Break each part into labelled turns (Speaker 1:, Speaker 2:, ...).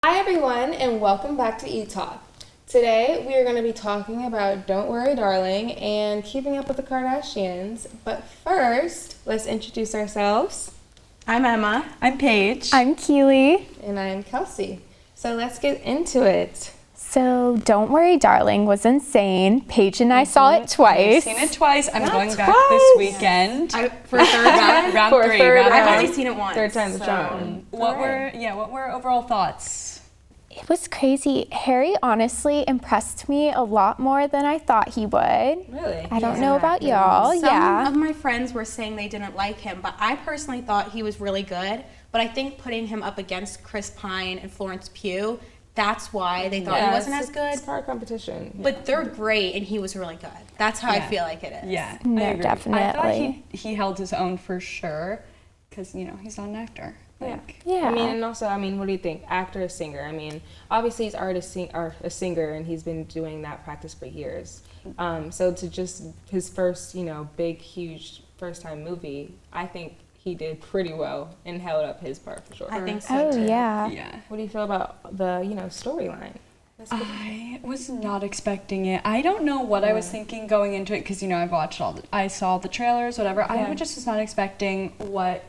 Speaker 1: Hi everyone, and welcome back to Etalk. Today we are going to be talking about Don't Worry Darling and Keeping Up with the Kardashians. But first, let's introduce ourselves.
Speaker 2: I'm Emma.
Speaker 3: I'm Paige.
Speaker 4: I'm Keely.
Speaker 1: And I'm Kelsey. So let's get into it.
Speaker 4: So Don't Worry Darling was insane. Paige and I saw it twice.
Speaker 3: I've seen it twice. I'm
Speaker 1: Not
Speaker 3: going back
Speaker 1: twice.
Speaker 3: this weekend.
Speaker 2: For a third time?
Speaker 3: Round
Speaker 1: For a
Speaker 3: three.
Speaker 1: third
Speaker 2: I've
Speaker 1: round.
Speaker 2: only seen it once.
Speaker 1: Third time's a
Speaker 2: so-
Speaker 1: charm.
Speaker 3: What were overall thoughts?
Speaker 4: It was crazy. Harry honestly impressed me a lot more than I thought he would.
Speaker 1: Really?
Speaker 4: I don't know about y'all.
Speaker 2: Some of my friends were saying they didn't like him, but I personally thought he was really good. But I think putting him up against Chris Pine and Florence Pugh, that's why they thought he wasn't as good.
Speaker 1: It's hard competition.
Speaker 2: But they're great, and he was really good. That's how I feel like it is.
Speaker 3: Yeah,
Speaker 4: No,
Speaker 3: I agree.
Speaker 4: definitely.
Speaker 3: I thought he held his own for sure, because he's not an actor.
Speaker 4: Yeah.
Speaker 1: I mean, and also, what do you think? Actor, singer. I mean, obviously he's already a singer, and he's been doing that practice for years. So to just his first, big, huge first-time movie, I think he did pretty well and held up his part for sure.
Speaker 2: I think so,
Speaker 4: Oh,
Speaker 2: too.
Speaker 4: yeah.
Speaker 3: Yeah.
Speaker 1: What do you feel about the, storyline?
Speaker 3: I was not expecting it. I don't know what I was thinking going into it, because I saw the trailers, whatever. I just was not expecting what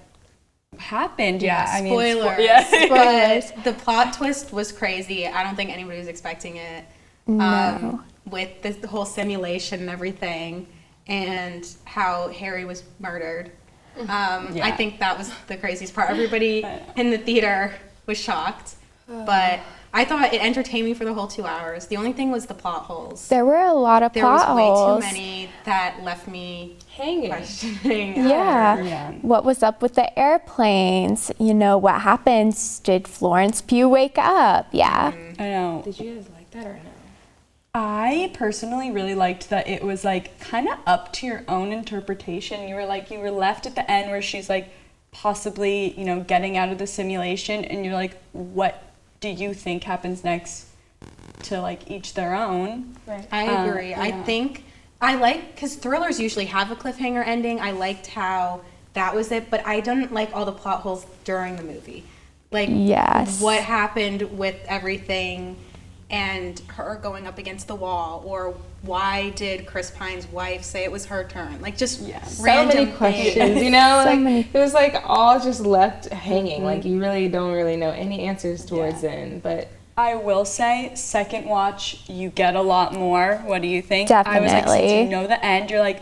Speaker 3: happened.
Speaker 2: Spoilers.
Speaker 4: Spoilers.
Speaker 2: But the plot twist was crazy. I don't think anybody was expecting it.
Speaker 4: No.
Speaker 2: With the whole simulation and everything, and how Harry was murdered. I think that was the craziest part. Everybody in the theater was shocked, but I thought it entertained me for the whole 2 hours. The only thing was the plot holes.
Speaker 4: There were a lot of
Speaker 2: There was
Speaker 4: plot
Speaker 2: way
Speaker 4: holes.
Speaker 2: too many that left me
Speaker 1: Hanging.
Speaker 2: questioning.
Speaker 4: Yeah. What was up with the airplanes? What happened? Did Florence Pugh wake up? Yeah.
Speaker 3: I know.
Speaker 1: Did you guys like that or no?
Speaker 3: I personally really liked that it was kind of up to your own interpretation. You were left at the end where she's possibly, getting out of the simulation, and you're like, what do you think happens next? To each their own.
Speaker 1: Right.
Speaker 2: I agree. I think because thrillers usually have a cliffhanger ending. I liked how that was it, but I didn't like all the plot holes during the movie.
Speaker 4: Yes.
Speaker 2: What happened with everything and her going up against the wall, or why did Chris Pine's wife say it was her turn? Just
Speaker 1: So
Speaker 2: random
Speaker 1: many questions,
Speaker 4: many.
Speaker 1: It was all just left hanging. You really don't know any answers towards the end, but
Speaker 3: I will say, second watch, you get a lot more. What do you think?
Speaker 4: Definitely.
Speaker 3: I was since you know the end, you're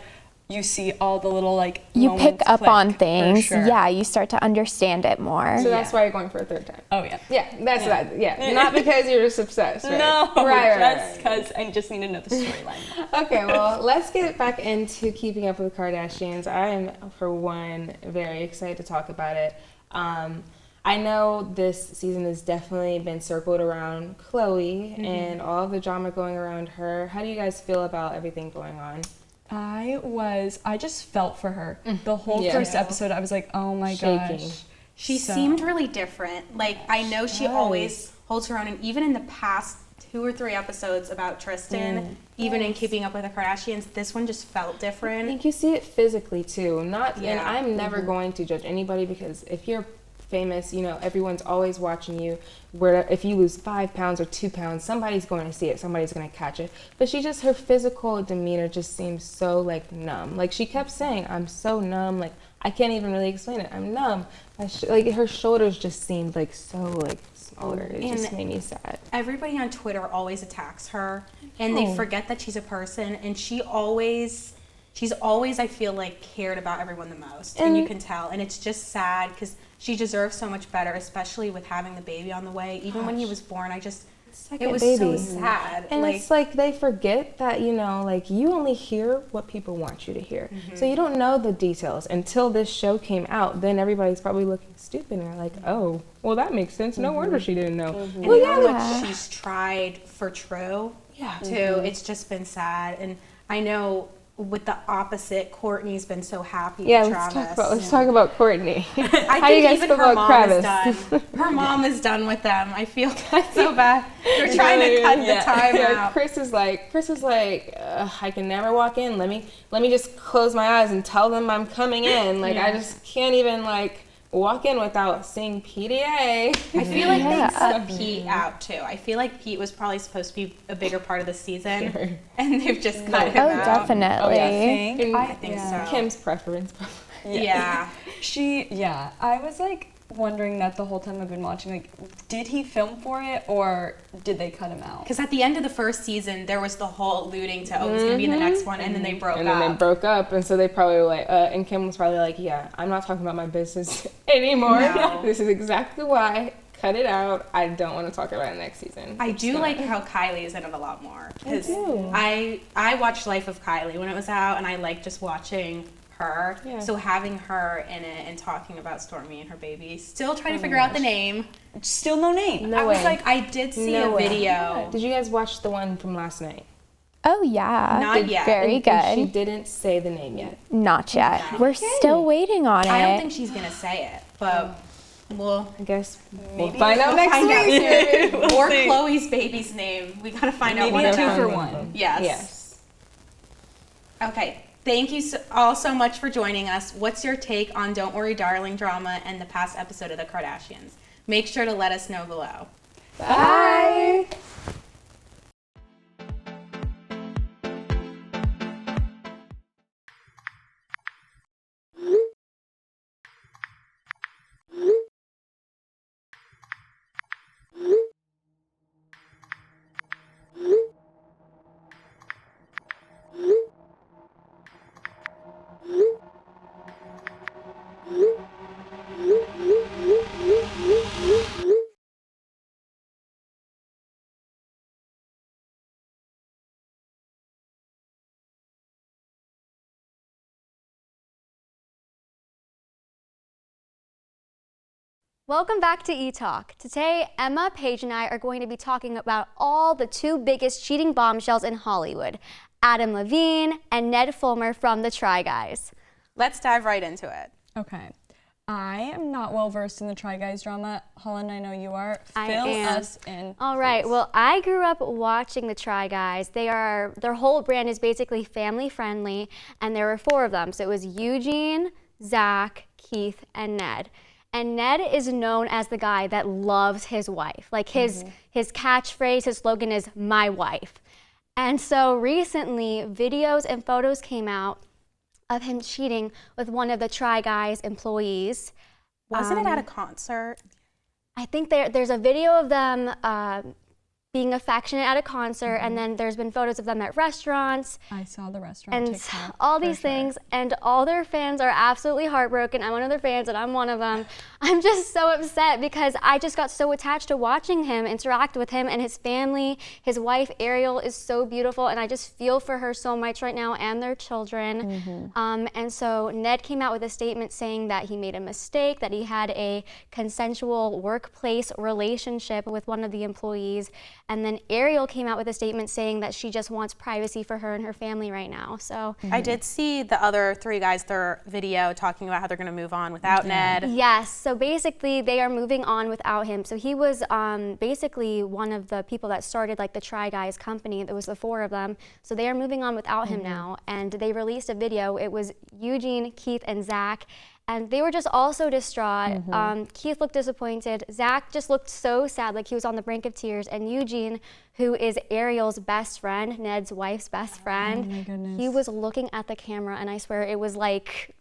Speaker 3: you see all the little
Speaker 4: You
Speaker 3: moments
Speaker 4: pick up
Speaker 3: click,
Speaker 4: on
Speaker 3: for
Speaker 4: things.
Speaker 3: sure.
Speaker 4: Yeah, you start to understand it more.
Speaker 1: so that's why you're going for a third time.
Speaker 3: Oh yeah.
Speaker 1: Yeah, that's that. Yeah, not because you're just obsessed. Right?
Speaker 3: No,
Speaker 1: right,
Speaker 3: just because I just need to know the storyline.
Speaker 1: Okay, well, let's get back into Keeping Up with the Kardashians. I am, for one, very excited to talk about it. I know this season has definitely been circled around Khloe and all the drama going around her. How do you guys feel about everything going on?
Speaker 3: I just felt for her. The whole
Speaker 1: Yeah.
Speaker 3: first episode, I was like, oh my
Speaker 1: Shaking.
Speaker 3: gosh.
Speaker 2: She seemed really different. I know she always holds her own, and even in the past 2 or 3 episodes about Tristan, even in Keeping Up with the Kardashians, this one just felt
Speaker 1: I
Speaker 2: different.
Speaker 1: think you see it physically too. And
Speaker 2: Yeah.
Speaker 1: I'm never going to judge anybody, because if you're famous, everyone's always watching you. Where if you lose 5 pounds or 2 pounds, somebody's going to see it, somebody's going to catch it. But her physical demeanor just seems so numb. She kept saying, I'm so numb, I can't even really explain it. I'm numb. Her shoulders just seemed so smaller. It just made me sad.
Speaker 2: Everybody on Twitter always attacks her, and they forget that she's a person, and she's always, I feel cared about everyone the most, and you can tell. And it's just sad, because she deserves so much better, especially with having the baby on the way. Even when he was born, it was so sad.
Speaker 1: And it's they forget that, you only hear what people want you to hear. So you don't know the details until this show came out. Then everybody's probably looking stupid, and they're like, oh, well, that makes sense. No wonder she didn't know.
Speaker 2: And how much she's tried for True,
Speaker 1: Yeah.
Speaker 2: too. It's just been sad. And I know with the opposite, Courtney's been so happy with Travis.
Speaker 1: Let's talk about Courtney.
Speaker 2: I
Speaker 1: How do you
Speaker 2: think
Speaker 1: guys
Speaker 2: even
Speaker 1: feel
Speaker 2: her
Speaker 1: about
Speaker 2: mom is
Speaker 1: Travis?
Speaker 2: done. Her mom is done with them. I feel so bad. They're trying to cut the time out.
Speaker 1: Chris is like, I can never walk in. Let me just close my eyes and tell them I'm coming in. I just can't even walk in without saying PDA.
Speaker 2: I feel like they cut Pete out too. I feel like Pete was probably supposed to be a bigger part of the season,
Speaker 1: Sure.
Speaker 2: and they've just cut him
Speaker 4: Oh,
Speaker 2: out.
Speaker 4: definitely.
Speaker 1: Oh, yeah.
Speaker 3: think?
Speaker 2: I think so.
Speaker 1: Kim's preference.
Speaker 2: Yeah.
Speaker 3: I was like wondering that the whole time I've been watching, like, did he film for it or did they cut him out?
Speaker 2: Because at the end of the first season, there was the whole alluding to, oh, he's going to be in the next one, and then they broke
Speaker 1: And
Speaker 2: up.
Speaker 1: then they broke up, and so they probably were like, and Kim was probably like, yeah, I'm not talking about my business anymore.
Speaker 2: No.
Speaker 1: This is exactly why. Cut it out. I don't want to talk about it next season.
Speaker 2: I do like how Kylie is in it a lot more. Because
Speaker 1: do.
Speaker 2: I watched Life of Kylie when it was out, and I like just watching her.
Speaker 1: Yeah.
Speaker 2: So having her in it and talking about Stormy and her baby, still trying to figure out the name.
Speaker 3: Still no name.
Speaker 1: No
Speaker 2: I was
Speaker 1: way.
Speaker 2: like, I did see
Speaker 1: No
Speaker 2: a
Speaker 1: way.
Speaker 2: video.
Speaker 1: Did you guys watch the one from last night?
Speaker 4: Oh, yeah.
Speaker 2: Not yet.
Speaker 4: Very
Speaker 1: And she
Speaker 4: good.
Speaker 1: didn't say the name yet.
Speaker 4: Not yet. We're still waiting on it.
Speaker 2: I don't think she's gonna say it, but we'll
Speaker 1: I guess we'll
Speaker 3: Maybe
Speaker 1: find out
Speaker 2: we'll
Speaker 1: next
Speaker 2: find out
Speaker 1: week.
Speaker 2: soon. Or Chloe's baby's name. We gotta find out
Speaker 3: Maybe
Speaker 2: one
Speaker 3: a
Speaker 2: of
Speaker 3: 2
Speaker 2: them.
Speaker 3: for 1.
Speaker 2: Yes.
Speaker 1: Yes.
Speaker 2: Okay. Thank you all so much for joining us. What's your take on Don't Worry Darling drama and the past episode of The Kardashians? Make sure to let us know below.
Speaker 1: Bye.
Speaker 5: Welcome back to Etalk. Today, Emma, Paige, and I are going to be talking about all the 2 biggest cheating bombshells in Hollywood, Adam Levine and Ned Fulmer from the Try Guys.
Speaker 2: Let's dive right into it.
Speaker 3: Okay. I am not well versed in the Try Guys drama. Holland, I know you are.
Speaker 5: I
Speaker 3: Fill
Speaker 5: am.
Speaker 3: us in.
Speaker 5: All right,
Speaker 3: please.
Speaker 5: well, I grew up watching the Try Guys. Their whole brand is basically family friendly, and there were 4 of them. So it was Eugene, Zach, Keith, and Ned. And Ned is known as the guy that loves his wife. Like his catchphrase, his slogan is "my wife." And so recently, videos and photos came out of him cheating with one of the Try Guys employees.
Speaker 2: Wasn't it at a concert?
Speaker 5: I think there's a video of them being affectionate at a concert, and then there's been photos of them at restaurants.
Speaker 3: I saw the restaurant
Speaker 5: And
Speaker 3: TikTok,
Speaker 5: all
Speaker 3: for
Speaker 5: these
Speaker 3: sure.
Speaker 5: things, and all their fans are absolutely heartbroken. I'm one of their fans, and I'm one of them. I'm just so upset because I just got so attached to watching him interact with him and his family. His wife, Ariel, is so beautiful, and I just feel for her so much right now and their children. And so Ned came out with a statement saying that he made a mistake, that he had a consensual workplace relationship with one of the employees. And then Ariel came out with a statement saying that she just wants privacy for her and her family right now. So
Speaker 2: I did see the other 3 guys, their video talking about how they're going to move on without Ned.
Speaker 5: yes, so basically they are moving on without him. So he was basically one of the people that started like the Try Guys company. There was the 4 of them. So they are moving on without him now. And they released a video. It was Eugene, Keith, and Zach. And they were just all so distraught. Keith looked disappointed. Zach just looked so sad, like he was on the brink of tears. And Eugene, who is Ariel's best friend, Ned's wife's best friend,
Speaker 3: my goodness.
Speaker 5: he was looking at the camera, and I swear it was like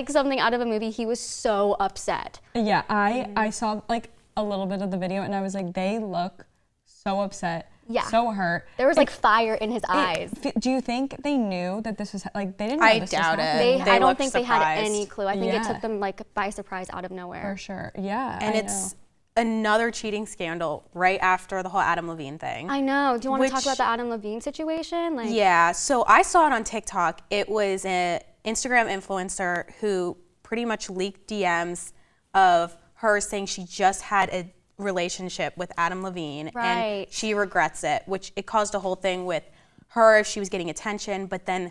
Speaker 5: something out of a movie. He was so upset.
Speaker 3: Yeah, I saw like a little bit of the video and I was like, they look so upset,
Speaker 5: Yeah.
Speaker 3: so hurt.
Speaker 5: There was like fire in his eyes.
Speaker 3: Do you think they knew that this was like they didn't know
Speaker 2: I
Speaker 3: this
Speaker 2: doubt
Speaker 3: was
Speaker 2: it.
Speaker 3: happening?
Speaker 5: I don't
Speaker 2: looked
Speaker 5: think they had
Speaker 2: surprised.
Speaker 5: any clue. I think it
Speaker 3: Yeah.
Speaker 5: took them like by surprise out of nowhere.
Speaker 3: For sure. Yeah.
Speaker 2: And
Speaker 3: I
Speaker 2: it's
Speaker 3: know.
Speaker 2: another cheating scandal right after the whole Adam Levine thing.
Speaker 5: I know. Do you want to talk
Speaker 2: Which-
Speaker 5: about the Adam Levine situation? Like,
Speaker 2: Yeah, so I saw it on TikTok. It was an Instagram influencer who pretty much leaked DMs of her saying she just had a relationship with Adam Levine
Speaker 5: Right.
Speaker 2: and she regrets it, which it caused a whole thing with her if she was getting attention, but then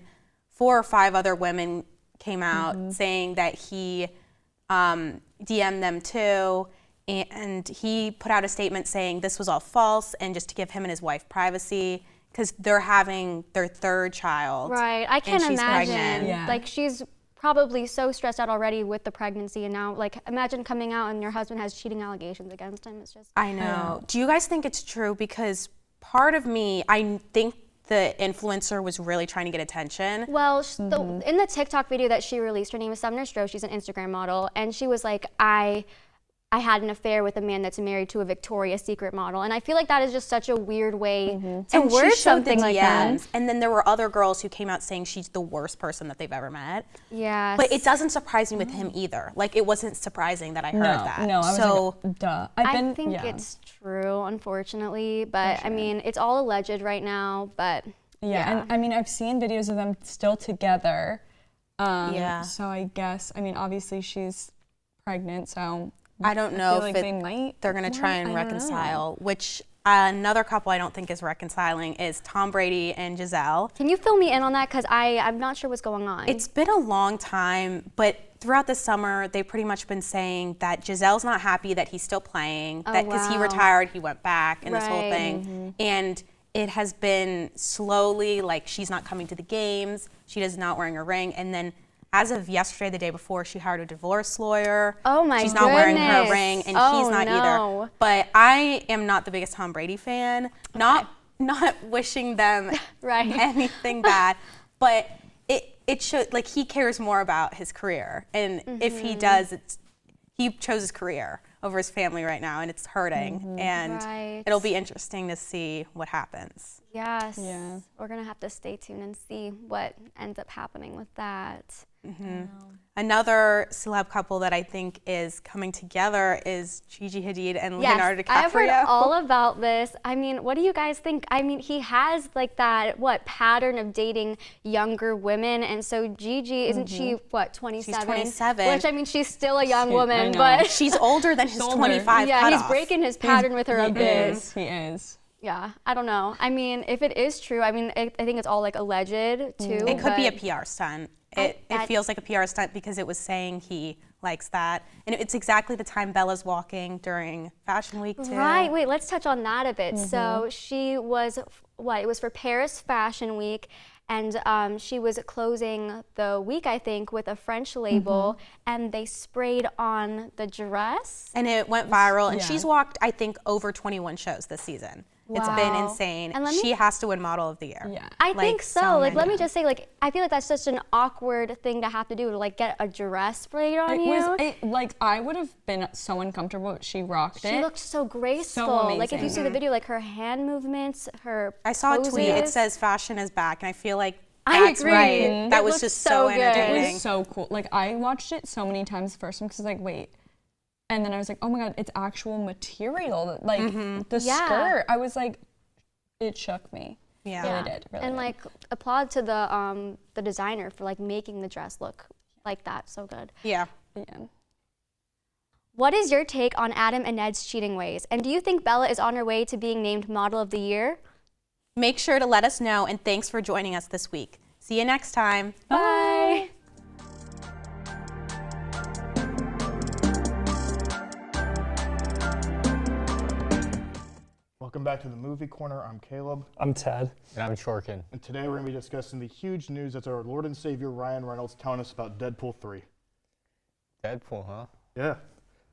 Speaker 2: 4 or 5 other women came out saying that he DM'd them too. And he put out a statement saying this was all false and just to give him and his wife privacy because they're having their 3rd child.
Speaker 5: Right. I
Speaker 2: and
Speaker 5: can't
Speaker 2: she's
Speaker 5: imagine.
Speaker 2: pregnant.
Speaker 3: Yeah.
Speaker 5: Like she's probably so stressed out already with the pregnancy, and now like imagine coming out and your husband has cheating allegations against him. It's just
Speaker 2: I know. Do you guys think it's true? Because part of me, I think the influencer was really trying to get attention.
Speaker 5: well, in the TikTok video that she released, her name is Sumner Stroh. She's an Instagram model, and she was like, I had an affair with a man that's married to a Victoria's Secret model. And I feel like that is just such a weird way to
Speaker 2: And
Speaker 5: word
Speaker 2: she showed the
Speaker 5: something like that.
Speaker 2: DMs, and then there were other girls who came out saying she's the worst person that they've ever met.
Speaker 5: Yes.
Speaker 2: But it doesn't surprise me with him either. Like, it wasn't surprising that I heard that.
Speaker 3: No, I was
Speaker 2: so
Speaker 3: like, duh.
Speaker 5: I think it's true, unfortunately. But I mean, it's all alleged right now. But
Speaker 3: Yeah, and I mean, I've seen videos of them still together.
Speaker 2: Yeah.
Speaker 3: So I guess, I mean, obviously she's pregnant, so
Speaker 2: I don't
Speaker 3: I
Speaker 2: know
Speaker 3: feel
Speaker 2: if
Speaker 3: like
Speaker 2: they're going to try and
Speaker 3: I don't know.
Speaker 2: reconcile, which another couple I don't think is reconciling is Tom Brady and Giselle.
Speaker 5: can you fill me in on that? Because I'm not sure what's going on.
Speaker 2: It's been a long time, but throughout the summer, they've pretty much been saying that Giselle's not happy that he's still playing, that because he
Speaker 5: wow.
Speaker 2: retired, he went back, and this whole
Speaker 5: Right.
Speaker 2: thing. And it has been slowly, like, she's not coming to the games, she is not wearing a ring, and then as of yesterday, the day before, she hired a divorce lawyer.
Speaker 5: Oh my
Speaker 2: She's not wearing her
Speaker 5: goodness.
Speaker 2: ring, and
Speaker 5: Oh,
Speaker 2: he's not
Speaker 5: no.
Speaker 2: either. But I am not the biggest Tom Brady fan. Not wishing them
Speaker 5: Right.
Speaker 2: anything bad, but it should, like, he cares more about his career, and if he does, he chose his career over his family right now, and it's hurting, and
Speaker 5: Right.
Speaker 2: it'll be interesting to see what happens.
Speaker 5: Yes.
Speaker 3: Yeah.
Speaker 5: We're going to have to stay tuned and see what ends up happening with that.
Speaker 2: Another celeb couple that I think is coming together is Gigi Hadid and
Speaker 5: Yes,
Speaker 2: Leonardo DiCaprio.
Speaker 5: I've heard all about this. I mean, what do you guys think? I mean, he has like that, pattern of dating younger women. And so Gigi, isn't she, 27?
Speaker 2: She's 27.
Speaker 5: Which, I mean, she's still a young
Speaker 3: I
Speaker 5: woman,
Speaker 3: know.
Speaker 5: but
Speaker 2: She's older than his
Speaker 3: older.
Speaker 2: 25
Speaker 5: yeah, he's
Speaker 2: cutoff.
Speaker 5: breaking his pattern with her a bit.
Speaker 3: He is.
Speaker 5: Yeah, I don't know. I mean, if it is true, I mean, I think it's all like alleged too.
Speaker 2: It could be a
Speaker 5: but-
Speaker 2: PR stunt. It feels like a PR stunt because it was saying he likes that. And it's exactly the time Bella's walking during Fashion Week too.
Speaker 5: Right, wait, let's touch on that a bit. So she was, it was for Paris Fashion Week, and she was closing the week, I think, with a French label, and they sprayed on the dress.
Speaker 2: And it went viral, and
Speaker 3: Yeah.
Speaker 2: she's walked, I think, over 21 shows this season. It's been
Speaker 5: Wow.
Speaker 2: insane.
Speaker 5: And let me-
Speaker 2: She has to win Model of the Year.
Speaker 3: Yeah.
Speaker 5: I
Speaker 2: Like,
Speaker 5: think so.
Speaker 2: so
Speaker 5: Like, let
Speaker 2: many.
Speaker 5: me just say, like, I feel like that's such an awkward thing to have to do, to like get a dress sprayed on you.
Speaker 3: Like, I would have been so uncomfortable if she rocked it.
Speaker 5: She looked so graceful. Like, if you
Speaker 3: amazing.
Speaker 5: see the video, like her hand movements, her
Speaker 2: I saw a tweet. It
Speaker 5: poses.
Speaker 2: says fashion is back, and I feel like
Speaker 5: I
Speaker 2: that's
Speaker 5: agree.
Speaker 2: right.
Speaker 5: Mhm.
Speaker 2: That
Speaker 5: It
Speaker 2: was
Speaker 5: looked
Speaker 2: just
Speaker 5: so
Speaker 2: so
Speaker 5: good.
Speaker 2: entertaining.
Speaker 3: It was so cool. Like, I watched it so many times the first time because I was like, wait. And then I was like, oh my God, it's actual material. Like, the
Speaker 5: Yeah.
Speaker 3: skirt, I was like, it shook me.
Speaker 2: Yeah.
Speaker 3: It really did. Really
Speaker 5: And
Speaker 3: did.
Speaker 5: like applaud to the designer for like making the dress look like that. So good.
Speaker 2: Yeah.
Speaker 3: Yeah.
Speaker 5: What is your take on Adam and Ned's cheating ways? And do you think Bella is on her way to being named Model of the Year?
Speaker 2: Make sure to let us know, and thanks for joining us this week. See you next time.
Speaker 5: Bye.
Speaker 6: Welcome back to the Movie Corner. I'm Caleb,
Speaker 7: I'm Ted.
Speaker 8: And I'm Chorkin.
Speaker 6: and today we're going to be discussing the huge news that's our Lord and Savior Ryan Reynolds telling us about Deadpool 3.
Speaker 8: Deadpool, huh?
Speaker 6: Yeah,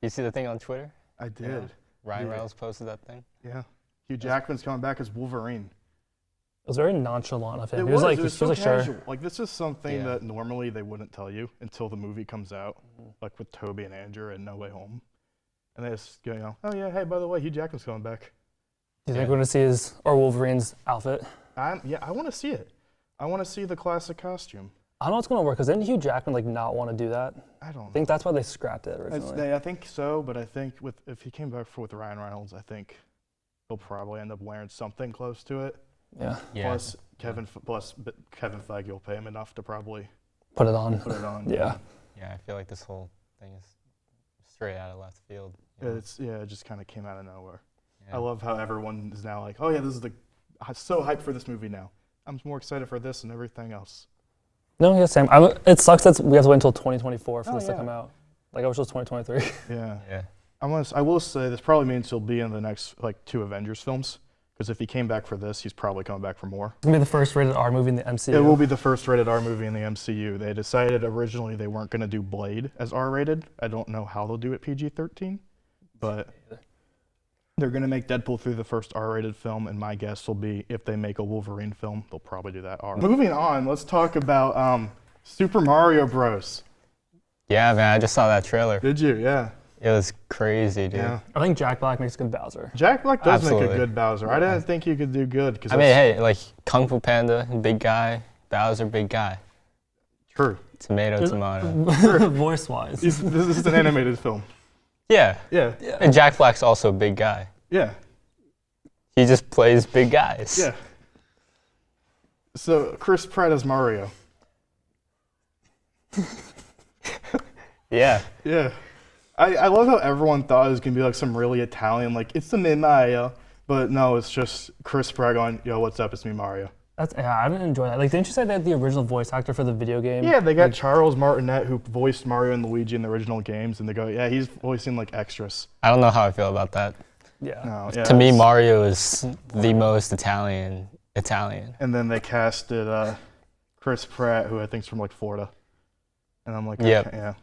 Speaker 8: You see the thing on Twitter?
Speaker 6: I did.
Speaker 8: Ryan
Speaker 6: Yeah.
Speaker 8: Reynolds posted that thing.
Speaker 6: Yeah. Hugh Jackman's coming back as Wolverine.
Speaker 7: It was very nonchalant of him.
Speaker 6: It
Speaker 7: He was like,
Speaker 6: it was
Speaker 7: he
Speaker 6: so
Speaker 7: was like, sure.
Speaker 6: casual. Like, this is something
Speaker 8: Yeah.
Speaker 6: that normally they wouldn't tell you until the movie comes out, like with Toby and Andrew and No Way Home. And they just go, oh yeah, hey, by the way, Hugh Jackman's coming back.
Speaker 7: Do you think we're gonna see Wolverine's outfit?
Speaker 6: I want to see it. I want to see the classic costume.
Speaker 7: I don't know what's gonna work, because didn't Hugh Jackman like not want to do that?
Speaker 6: I don't
Speaker 7: I
Speaker 6: know.
Speaker 7: think that's why they scrapped it originally.
Speaker 6: I think so, but I think if he came back with Ryan Reynolds, I think he'll probably end up wearing something close to it.
Speaker 7: Yeah,
Speaker 6: Plus Kevin Feige will pay him enough to probably
Speaker 7: put it on.
Speaker 6: put it on.
Speaker 7: Yeah.
Speaker 8: Yeah, I feel like this whole thing is straight out of left field. you know?
Speaker 6: It just kind of came out of nowhere.
Speaker 8: Yeah.
Speaker 6: I love how everyone is now like, oh yeah, this is I'm so hyped for this movie now. I'm more excited for this and everything else.
Speaker 7: No, yeah, same. It sucks that we have to wait until 2024 for
Speaker 6: Oh,
Speaker 7: this to
Speaker 6: yeah.
Speaker 7: come out. Like I wish it was 2023.
Speaker 6: Yeah.
Speaker 8: Yeah.
Speaker 6: I will say this probably means he'll be in the next like 2 Avengers films, Because if he came back for this, he's probably coming back for more.
Speaker 7: It's gonna be the first rated R movie in the MCU.
Speaker 6: It will be the first rated R movie in the MCU. They decided originally they weren't going to do Blade as R rated. I don't know how they'll do it PG-13, but they're going to make Deadpool 3 the first R rated film, and my guess will be if they make a Wolverine film, they'll probably do that R. Moving on, let's talk about Super Mario Bros.
Speaker 8: Yeah, man, I just saw that trailer.
Speaker 6: Did you? Yeah.
Speaker 8: It was crazy, dude.
Speaker 6: Yeah.
Speaker 7: I think Jack Black makes a good Bowser.
Speaker 6: Jack Black does make
Speaker 8: Absolutely.
Speaker 6: a good Bowser. I didn't think he could do good.
Speaker 8: I mean, hey, like Kung Fu Panda, big guy. Bowser, big guy.
Speaker 6: True.
Speaker 8: Tomato, tomato.
Speaker 7: Voice-wise.
Speaker 6: This is an animated film.
Speaker 8: Yeah.
Speaker 6: Yeah.
Speaker 8: And Jack Black's also a big guy.
Speaker 6: Yeah.
Speaker 8: He just plays big guys.
Speaker 6: Yeah. So Chris Pratt as Mario.
Speaker 8: Yeah.
Speaker 6: Yeah. I love how everyone thought it was going to be like some really Italian, like, it's the me Mario. But no, it's just Chris Pratt going, yo, what's up? It's me, Mario.
Speaker 7: Yeah, I didn't enjoy that. Like, didn't you say they had the original voice actor for the video game?
Speaker 6: Yeah, they got Charles Martinet, who voiced Mario and Luigi in the original games, and they go, yeah, he's voicing like extras.
Speaker 8: I don't know how I feel about that.
Speaker 7: Yeah.
Speaker 6: No, yeah,
Speaker 8: To me, Mario is the most Italian.
Speaker 6: And then they casted Chris Pratt, who I think's from like Florida. And I'm like,
Speaker 8: Yep.
Speaker 6: okay, yeah.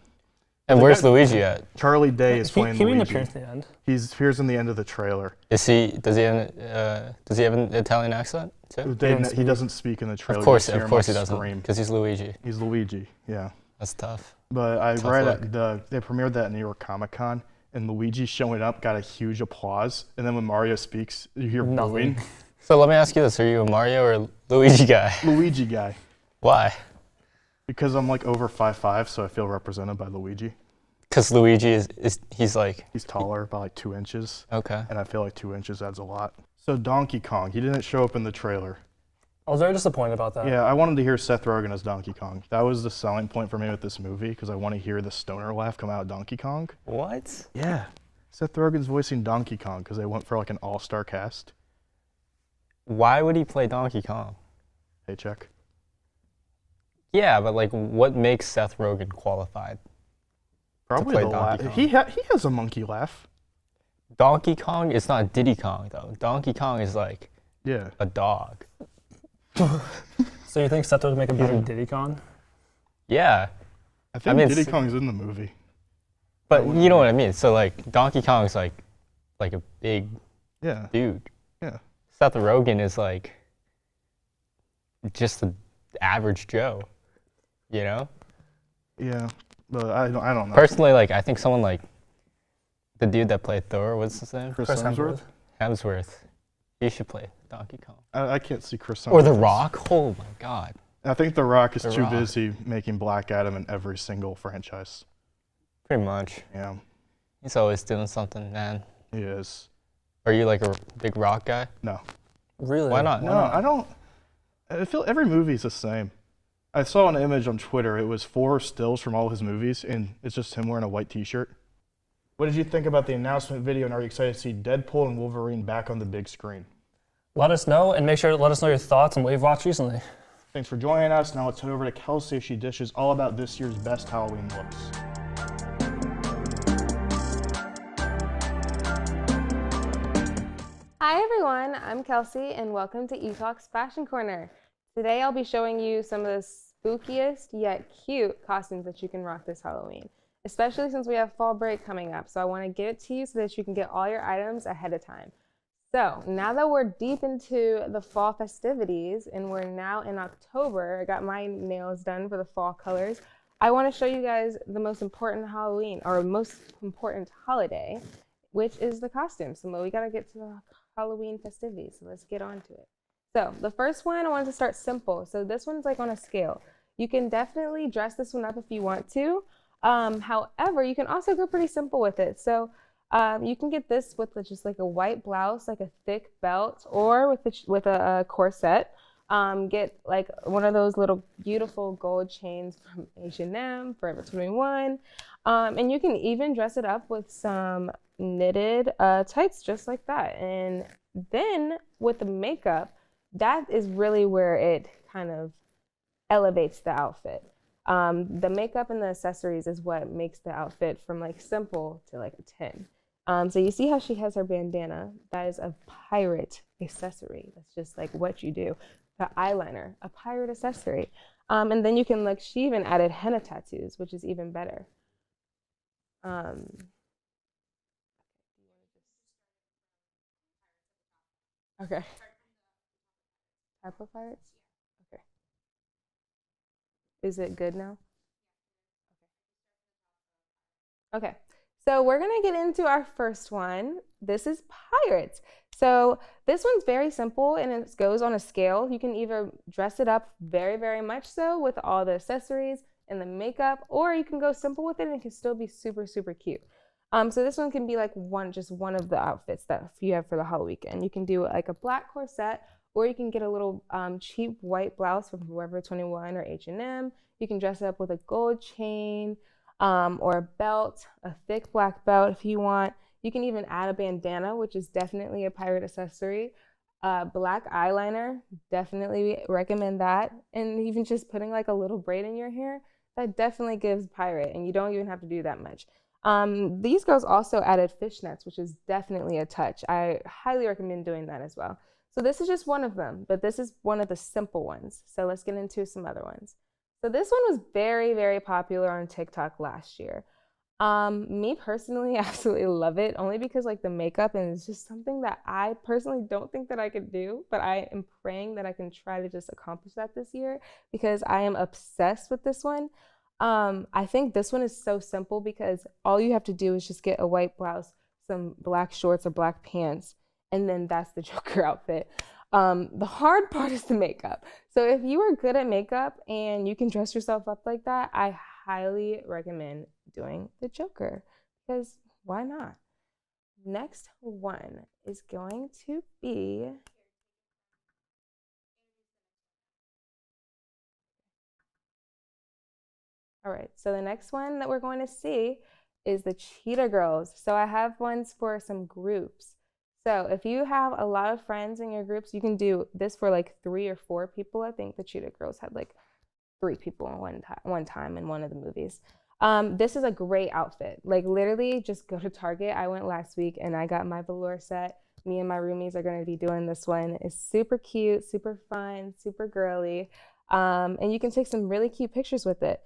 Speaker 8: And
Speaker 6: They
Speaker 8: where's
Speaker 6: got-
Speaker 8: Luigi at?
Speaker 6: Charlie Day is playing
Speaker 7: He made an
Speaker 6: Luigi.
Speaker 7: appearance at the end.
Speaker 6: He appears in the end of the trailer.
Speaker 8: Does he have an Italian accent too?
Speaker 6: He doesn't speak in the trailer.
Speaker 8: Of course
Speaker 6: You just hear him,
Speaker 8: he
Speaker 6: like,
Speaker 8: doesn't,
Speaker 6: scream.
Speaker 8: because he's Luigi.
Speaker 6: He's Luigi, yeah.
Speaker 8: That's tough.
Speaker 6: But I
Speaker 8: Tough
Speaker 6: read
Speaker 8: luck.
Speaker 6: they premiered that at New York Comic Con, and Luigi showing up got a huge applause. And then when Mario speaks, you hear
Speaker 7: Nothing.
Speaker 6: booing.
Speaker 8: So let me ask you this: are you a Mario or a Luigi guy?
Speaker 6: Luigi guy.
Speaker 8: Why?
Speaker 6: Because I'm like over 5'5", so I feel represented by Luigi.
Speaker 8: Because Luigi he's like,
Speaker 6: He's taller by like 2 inches,
Speaker 8: okay.
Speaker 6: and I feel like 2 inches adds a lot. So Donkey Kong, he didn't show up in the trailer.
Speaker 7: I was very disappointed about that.
Speaker 6: Yeah, I wanted to hear Seth Rogen as Donkey Kong. That was the selling point for me with this movie, because I want to hear the stoner laugh come out of Donkey Kong.
Speaker 8: What?
Speaker 6: Yeah. Seth Rogen's voicing Donkey Kong because they went for like an all-star cast.
Speaker 8: Why would he play Donkey Kong?
Speaker 6: Paycheck.
Speaker 8: Yeah, but like, what makes Seth Rogen qualified?
Speaker 6: Probably
Speaker 8: play
Speaker 6: the laugh.
Speaker 8: Donkey Kong.
Speaker 6: He has a monkey laugh.
Speaker 8: Donkey Kong is not Diddy Kong though. Donkey Kong is like
Speaker 6: Yeah.
Speaker 8: a dog.
Speaker 7: So you think Seth would make a better Diddy Kong?
Speaker 8: Yeah,
Speaker 6: I think
Speaker 8: mean,
Speaker 6: Diddy Kong's in the movie.
Speaker 8: but you know what I mean. So like, Donkey Kong's like a big
Speaker 6: Yeah.
Speaker 8: dude.
Speaker 6: Yeah.
Speaker 8: Seth Rogen is like just an average Joe, you know?
Speaker 6: Yeah. But I don't know.
Speaker 8: Personally, like, I think someone like the dude that played Thor, what's his name?
Speaker 6: Chris Hemsworth?
Speaker 8: Hemsworth. He should play Donkey Kong.
Speaker 6: I can't see Chris Hemsworth.
Speaker 8: Or The Rock. Oh my God.
Speaker 6: I think The Rock is
Speaker 8: The
Speaker 6: too
Speaker 8: Rock.
Speaker 6: busy making Black Adam in every single franchise.
Speaker 8: Pretty much.
Speaker 6: Yeah.
Speaker 8: He's always doing something, man.
Speaker 6: He is.
Speaker 8: Are you like a big Rock guy?
Speaker 6: No.
Speaker 7: Really?
Speaker 8: Why not?
Speaker 6: No, I don't. I feel every movie's the same. I saw an image on Twitter. It was 4 stills from all his movies, and it's just him wearing a white T-shirt. What did you think about the announcement video, and are you excited to see Deadpool and Wolverine back on the big screen?
Speaker 7: Let us know, and make sure to let us know your thoughts on what you've watched recently.
Speaker 6: Thanks for joining us. Now let's head over to Kelsey as she dishes all about this year's best Halloween looks.
Speaker 1: Hi everyone, I'm Kelsey and welcome to Etalk's Fashion Corner. Today I'll be showing you some of the spookiest yet cute costumes that you can rock this Halloween, especially since we have fall break coming up. So I want to give it to you so that you can get all your items ahead of time. So now that we're deep into the fall festivities and we're now in October, I got my nails done for the fall colors. I want to show you guys the most important Halloween or most important holiday, which is the costumes. So we got to get to the Halloween festivities, so let's get on to it. So the first one, I wanted to start simple. So this one's like on a scale. You can definitely dress this one up if you want to. However, you can also go pretty simple with it. So you can get this with just like a white blouse, like a thick belt, or with a corset. Get like one of those little beautiful gold chains from H&M, Forever 21. And you can even dress it up with some knitted tights just like that. And then with the makeup, that is really where it kind of elevates the outfit. The makeup and the accessories is what makes the outfit from like simple to like a 10. So you see how she has her bandana? That is a pirate accessory. That's just like what you do. The eyeliner, a pirate accessory. And then you can look, she even added henna tattoos, which is even better. Okay. Type of pirates? Okay. Is it good now? Okay. So we're going to get into our first one. This is pirates. So this one's very simple and it goes on a scale. You can either dress it up very, very much so with all the accessories and the makeup, or you can go simple with it and it can still be super, super cute. So this one can be like just one of the outfits that you have for the whole weekend. You can do like a black corset, or you can get a little cheap white blouse from Forever 21 or H&M. You can dress it up with a gold chain, or a belt, a thick black belt if you want. You can even add a bandana, which is definitely a pirate accessory. Black eyeliner, definitely recommend that. And even just putting like a little braid in your hair, that definitely gives pirate, and you don't even have to do that much. These girls also added fishnets, which is definitely a touch. I highly recommend doing that as well. So this is just one of them, but this is one of the simple ones. So let's get into some other ones. So this one was very, very popular on TikTok last year. Me personally, I absolutely love it, only because like the makeup, and it's just something that I personally don't think that I could do, but I am praying that I can try to just accomplish that this year because I am obsessed with this one. I think this one is so simple because all you have to do is just get a white blouse, some black shorts or black pants, and then that's the Joker outfit. The hard part is the makeup. So if you are good at makeup and you can dress yourself up like that, I highly recommend doing the Joker because why not? Next one is going to be all right, so the next one that we're going to see is the Cheetah Girls. So I have ones for some groups. So if you have a lot of friends in your groups, you can do this for like 3 or 4 people. I think the Cheetah Girls had like 3 people in one time in one of the movies. This is a great outfit. Like literally just go to Target. I went last week and I got my velour set. Me and my roomies are going to be doing this one. It's super cute, super fun, super girly. And you can take some really cute pictures with it.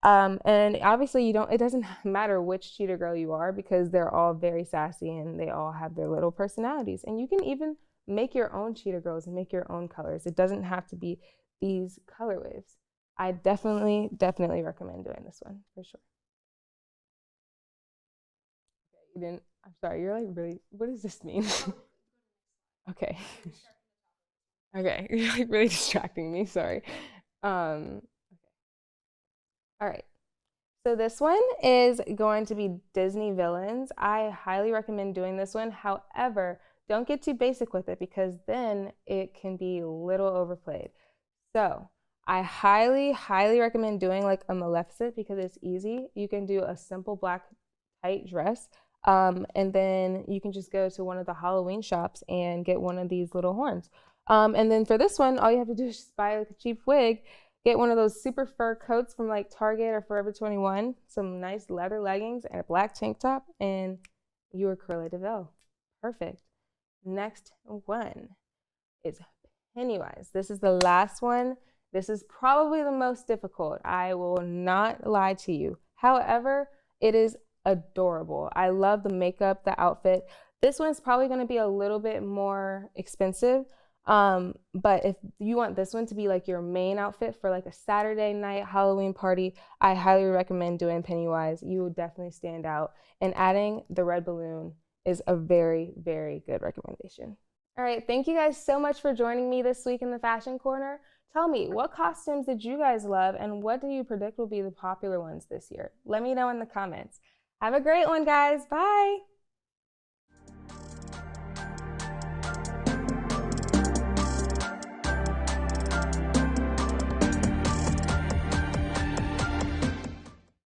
Speaker 1: And obviously it doesn't matter which cheetah girl you are because they're all very sassy and they all have their little personalities. And you can even make your own cheetah girls and make your own colors. It doesn't have to be these color waves. I definitely, definitely recommend doing this one for sure. Okay, you didn't, I'm sorry, you're like really, what does this mean? Okay. Okay, you're like really distracting me, sorry. Okay. All right. So this one is going to be Disney villains. I highly recommend doing this one. However, don't get too basic with it because then it can be a little overplayed. So I highly, highly recommend doing like a Maleficent because it's easy. You can do a simple black tight dress. And then you can just go to one of the Halloween shops and get one of these little horns. And then for this one, all you have to do is just buy like a cheap wig, get one of those super fur coats from like Target or Forever 21, some nice leather leggings, and a black tank top, and you are Cruella de Vil. Perfect. Next one is Pennywise. This is the last one. This is probably the most difficult. I will not lie to you. However, it is adorable. I love the makeup, the outfit. This one's probably going to be a little bit more expensive. But if you want this one to be like your main outfit for like a Saturday night Halloween party, I highly recommend doing Pennywise. You will definitely stand out. And adding the red balloon is a very, very good recommendation. All right, thank you guys so much for joining me this week in the Fashion Corner. Tell me, what costumes did you guys love and what do you predict will be the popular ones this year? Let me know in the comments. Have a great one, guys. Bye.